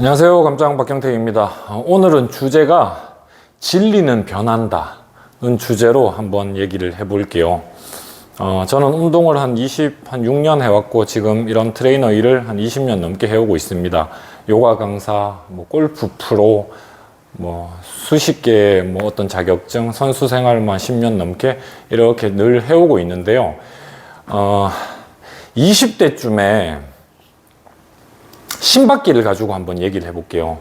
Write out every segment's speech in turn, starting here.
안녕하세요. 감장 박경택입니다. 오늘은 주제가 진리는 변한다는 주제로 한번 얘기를 해볼게요. 저는 운동을 한 6년 해왔고 지금 이런 트레이너 일을 한 20년 넘게 해오고 있습니다. 요가 강사, 골프 프로, 수십 개의 어떤 자격증, 선수 생활만 10년 넘게 이렇게 늘 해오고 있는데요. 20대쯤에 신박기를 가지고 한번 얘기를 해볼게요.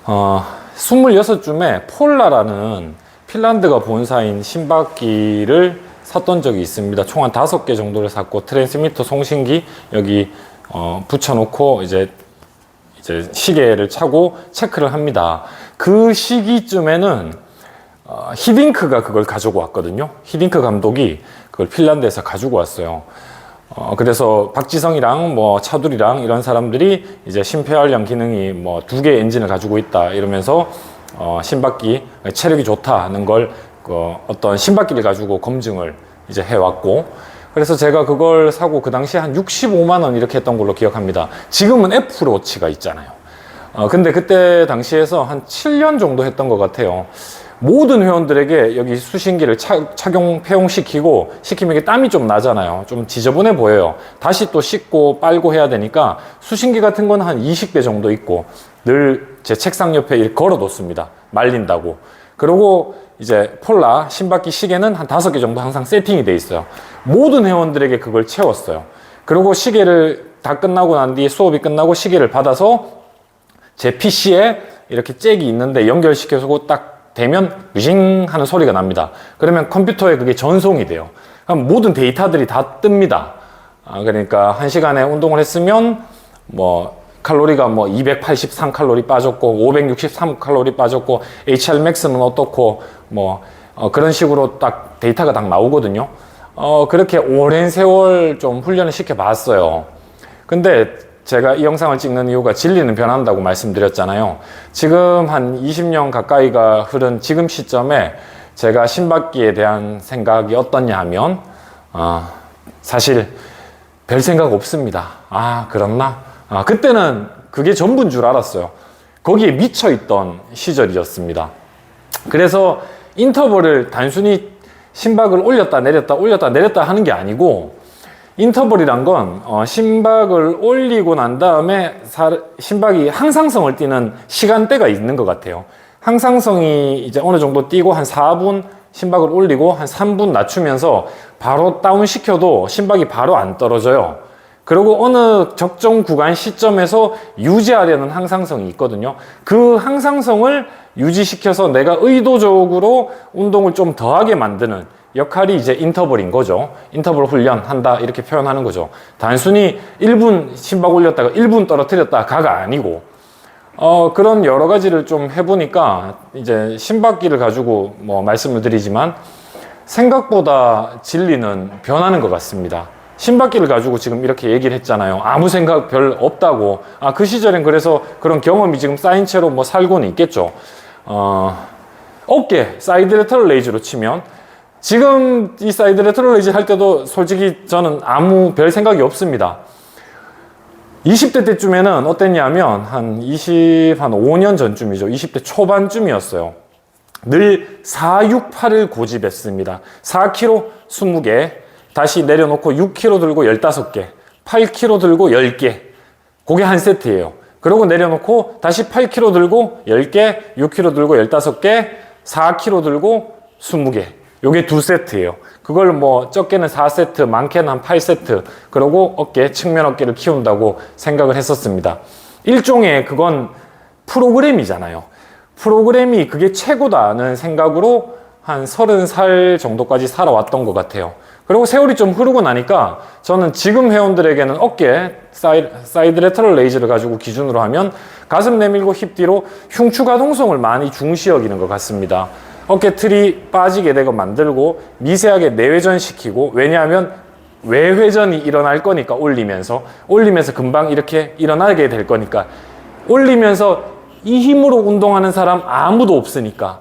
26쯤에 폴라라는 핀란드가 본사인 신박기를 샀던 적이 있습니다. 총 한 5개 정도를 샀고 트랜스미터 송신기 여기 붙여놓고 이제 시계를 차고 체크를 합니다. 그 시기쯤에는 히딩크가 그걸 가지고 왔거든요. 히딩크 감독이 그걸 핀란드에서 가지고 왔어요. 그래서 박지성이랑 차두리랑 이런 사람들이 이제 심폐활량 기능이 2개 엔진을 가지고 있다 이러면서 심박기 체력이 좋다는 걸 어떤 심박기를 가지고 검증을 이제 해왔고, 그래서 제가 그걸 사고 그 당시에 한 65만 원 이렇게 했던 걸로 기억합니다. 지금은 애플워치가 있잖아요. 근데 그때 당시에서 한 7년 정도 했던 것 같아요. 모든 회원들에게 여기 수신기를 시키면 이게 땀이 좀 나잖아요. 좀 지저분해 보여요. 다시 또 씻고 빨고 해야 되니까 수신기 같은 건 한 20개 정도 있고 늘 제 책상 옆에 이렇게 걸어 뒀습니다. 말린다고. 그리고 이제 폴라 심박기 시계는 한 5개 정도 항상 세팅이 돼 있어요. 모든 회원들에게 그걸 채웠어요. 그리고 시계를 다 끝나고 난 뒤에 수업이 끝나고 시계를 받아서 제 PC에 이렇게 잭이 있는데 연결시켜서 딱 되면 뮤징 하는 소리가 납니다. 그러면 컴퓨터에 그게 전송이 돼요. 그럼 모든 데이터들이 다 뜹니다. 그러니까 1시간에 운동을 했으면 칼로리가 283칼로리 빠졌고 563칼로리 빠졌고 HR max는 어떻고 그런 식으로 딱 데이터가 딱 나오거든요. 그렇게 오랜 세월 좀 훈련을 시켜 봤어요. 근데 제가 이 영상을 찍는 이유가 진리는 변한다고 말씀드렸잖아요. 지금 한 20년 가까이가 흐른 지금 시점에 제가 심박기에 대한 생각이 어떻냐 하면 사실 별 생각 없습니다. 그렇나? 그때는 그게 전부인 줄 알았어요. 거기에 미쳐있던 시절이었습니다. 그래서 인터벌을 단순히 심박을 올렸다 내렸다 하는 게 아니고, 인터벌이란 건 심박을 올리고 난 다음에 심박이 항상성을 띠는 시간대가 있는 것 같아요. 항상성이 이제 어느 정도 뛰고 한 4분 심박을 올리고 한 3분 낮추면서 바로 다운 시켜도 심박이 바로 안 떨어져요. 그리고 어느 적정 구간 시점에서 유지하려는 항상성이 있거든요. 그 항상성을 유지시켜서 내가 의도적으로 운동을 좀 더하게 만드는 역할이 이제 인터벌인 거죠. 인터벌 훈련한다 이렇게 표현하는 거죠. 단순히 1분 심박 올렸다가 1분 떨어뜨렸다가가 아니고 그런 여러 가지를 좀 해보니까 이제 심박기를 가지고 말씀을 드리지만 생각보다 진리는 변하는 것 같습니다. 심박기를 가지고 지금 이렇게 얘기를 했잖아요. 아무 생각 별 없다고. 그 시절엔 그래서 그런 경험이 지금 쌓인 채로 살고는 있겠죠. 어깨 사이드 레터럴 레이즈로 치면 지금 이 사이드 레터럴 레이즈 할 때도 솔직히 저는 아무 별 생각이 없습니다. 20대 때쯤에는 어땠냐면 한 5년 전쯤이죠. 20대 초반쯤이었어요. 늘 468을 고집했습니다. 4kg 20개, 다시 내려놓고 6kg 들고 15개, 8kg 들고 10개. 그게 한 세트예요. 그러고 내려놓고 다시 8kg 들고 10개, 6kg 들고 15개, 4kg 들고 20개. 요게 2세트예요. 그걸 적게는 4세트, 많게는 한 8세트. 그러고 측면 어깨를 키운다고 생각을 했었습니다. 일종의 그건 프로그램이잖아요. 프로그램이 그게 최고다는 생각으로 한 30살 정도까지 살아왔던 것 같아요. 그리고 세월이 좀 흐르고 나니까 저는 지금 회원들에게는 어깨 사이드 레터럴 레이즈를 가지고 기준으로 하면 가슴 내밀고 힙 뒤로 흉추 가동성을 많이 중시 여기는 것 같습니다. 어깨 틀이 빠지게 되고 만들고 미세하게 내회전시키고, 왜냐하면 외회전이 일어날 거니까 올리면서 금방 이렇게 일어나게 될 거니까, 올리면서 이 힘으로 운동하는 사람 아무도 없으니까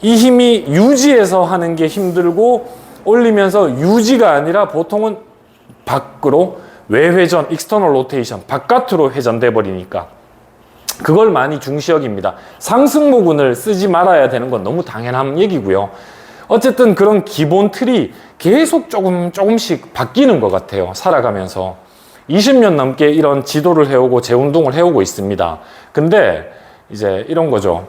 이 힘이 유지해서 하는 게 힘들고, 올리면서 유지가 아니라 보통은 밖으로 외회전, 익스터널 로테이션, 바깥으로 회전돼 버리니까 그걸 많이 중시 여깁니다. 상승모근을 쓰지 말아야 되는 건 너무 당연한 얘기고요. 어쨌든 그런 기본 틀이 계속 조금씩 바뀌는 것 같아요. 살아가면서. 20년 넘게 이런 지도를 해오고 재운동을 해오고 있습니다. 근데 이제 이런 거죠.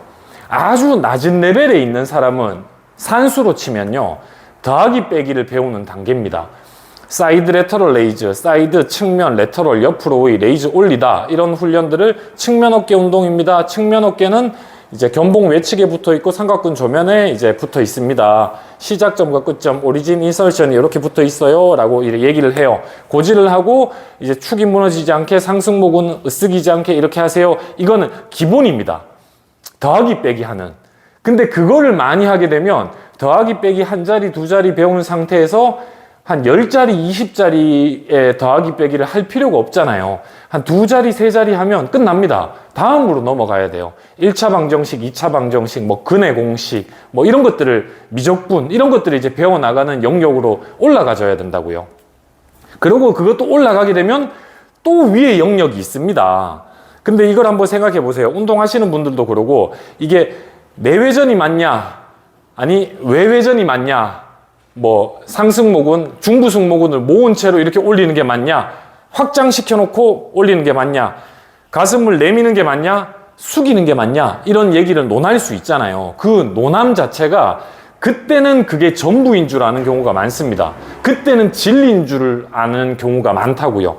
아주 낮은 레벨에 있는 사람은 산수로 치면요. 더하기 빼기를 배우는 단계입니다. 사이드 레터럴 레이즈, 사이드 측면 레터럴 옆으로 레이즈 올리다 이런 훈련들을 측면 어깨 운동입니다. 측면 어깨는 이제 견봉 외측에 붙어 있고 삼각근 조면에 이제 붙어 있습니다. 시작점과 끝점, 오리진, 인설션이 이렇게 붙어 있어요. 라고 얘기를 해요. 고지를 하고 이제 축이 무너지지 않게 상승목은 으쓱이지 않게 이렇게 하세요. 이거는 기본입니다. 더하기 빼기 하는. 근데 그거를 많이 하게 되면 더하기 빼기 한 자리, 두 자리 배우는 상태에서 한 10자리, 20자리의 더하기 빼기를 할 필요가 없잖아요. 한 2자리, 3자리 하면 끝납니다. 다음으로 넘어가야 돼요. 1차 방정식, 2차 방정식, 뭐 근의 공식, 뭐 이런 것들을 미적분, 이런 것들을 이제 배워나가는 영역으로 올라가줘야 된다고요. 그리고 그것도 올라가게 되면 또 위에 영역이 있습니다. 근데 이걸 한번 생각해 보세요. 운동하시는 분들도 그러고 이게 내외전이 맞냐, 아니 외외전이 맞냐, 뭐 상승모근, 중부승모근을 모은 채로 이렇게 올리는 게 맞냐, 확장시켜 놓고 올리는 게 맞냐, 가슴을 내미는 게 맞냐, 숙이는 게 맞냐, 이런 얘기를 논할 수 있잖아요. 그 논함 자체가 그때는 그게 전부인 줄 아는 경우가 많습니다. 그때는 진리인 줄 아는 경우가 많다고요.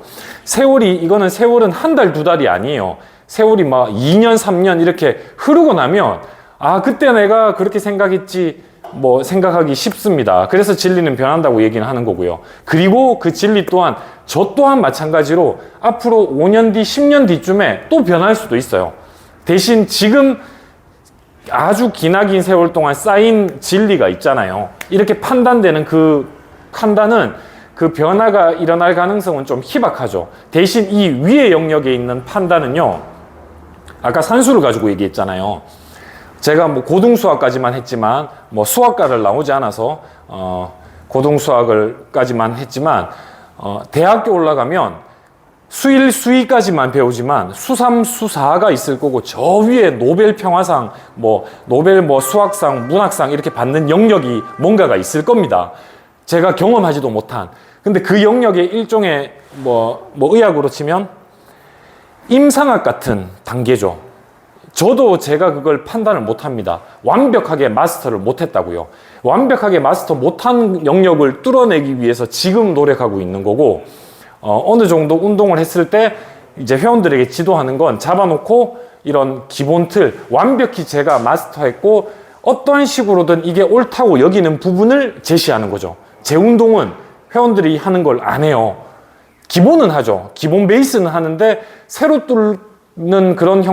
이거는 세월은 한 달, 두 달이 아니에요. 세월이 막 2년, 3년 이렇게 흐르고 나면 아, 그때 내가 그렇게 생각했지, 뭐 생각하기 쉽습니다. 그래서 진리는 변한다고 얘기는 하는 거고요. 그리고 그 진리 또한 저 또한 마찬가지로 앞으로 5년 뒤, 10년 뒤쯤에 또 변할 수도 있어요. 대신 지금 아주 기나긴 세월 동안 쌓인 진리가 있잖아요. 이렇게 판단되는 그 판단은 그 변화가 일어날 가능성은 좀 희박하죠. 대신 이 위의 영역에 있는 판단은요, 아까 산수를 가지고 얘기했잖아요. 제가 뭐 고등수학까지만 했지만 뭐 수학과를 나오지 않아서 고등수학을까지만 했지만 대학교 올라가면 수일 수의까지만 배우지만 수삼 수사가 있을 거고 저 위에 노벨 평화상, 뭐 노벨 뭐 수학상, 문학상 이렇게 받는 영역이 뭔가가 있을 겁니다. 제가 경험하지도 못한. 근데 그 영역의 일종의 뭐 의학으로 치면 임상학 같은 단계죠. 저도 제가 그걸 판단을 못합니다. 완벽하게 마스터를 못했다고요. 완벽하게 마스터 못한 영역을 뚫어내기 위해서 지금 노력하고 있는 거고, 어느 정도 운동을 했을 때 이제 회원들에게 지도하는 건 잡아놓고 이런 기본 틀, 완벽히 제가 마스터했고 어떠한 식으로든 이게 옳다고 여기는 부분을 제시하는 거죠. 제 운동은 회원들이 하는 걸 안 해요. 기본은 하죠. 기본 베이스는 하는데 새로 뚫는 그런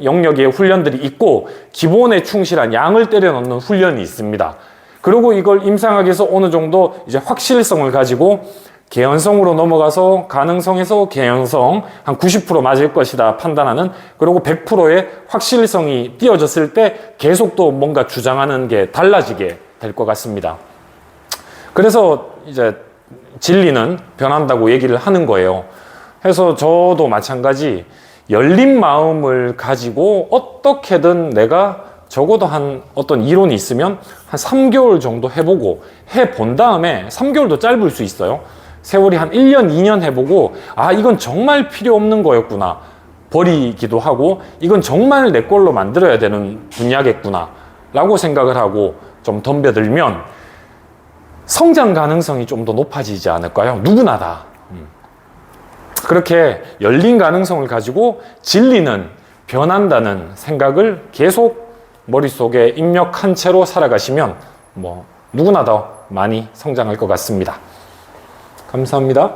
영역의 훈련들이 있고 기본에 충실한 양을 때려 넣는 훈련이 있습니다. 그리고 이걸 임상학에서 어느 정도 이제 확실성을 가지고 개연성으로 넘어가서 가능성에서 개연성 한 90% 맞을 것이다 판단하는, 그리고 100%의 확실성이 띄어졌을 때 계속 또 뭔가 주장하는 게 달라지게 될 것 같습니다. 그래서 이제 진리는 변한다고 얘기를 하는 거예요. 그래서 저도 마찬가지 열린 마음을 가지고 어떻게든 내가 적어도 한 어떤 이론이 있으면 한 3개월 정도 해보고 해본 다음에, 3개월도 짧을 수 있어요. 세월이 한 1년, 2년 해보고 아, 이건 정말 필요 없는 거였구나 버리기도 하고, 이건 정말 내 걸로 만들어야 되는 분야겠구나 라고 생각을 하고 좀 덤벼들면 성장 가능성이 좀 더 높아지지 않을까요? 누구나 다. 그렇게 열린 가능성을 가지고 진리는 변한다는 생각을 계속 머릿속에 입력한 채로 살아가시면 뭐 누구나 더 많이 성장할 것 같습니다. 감사합니다.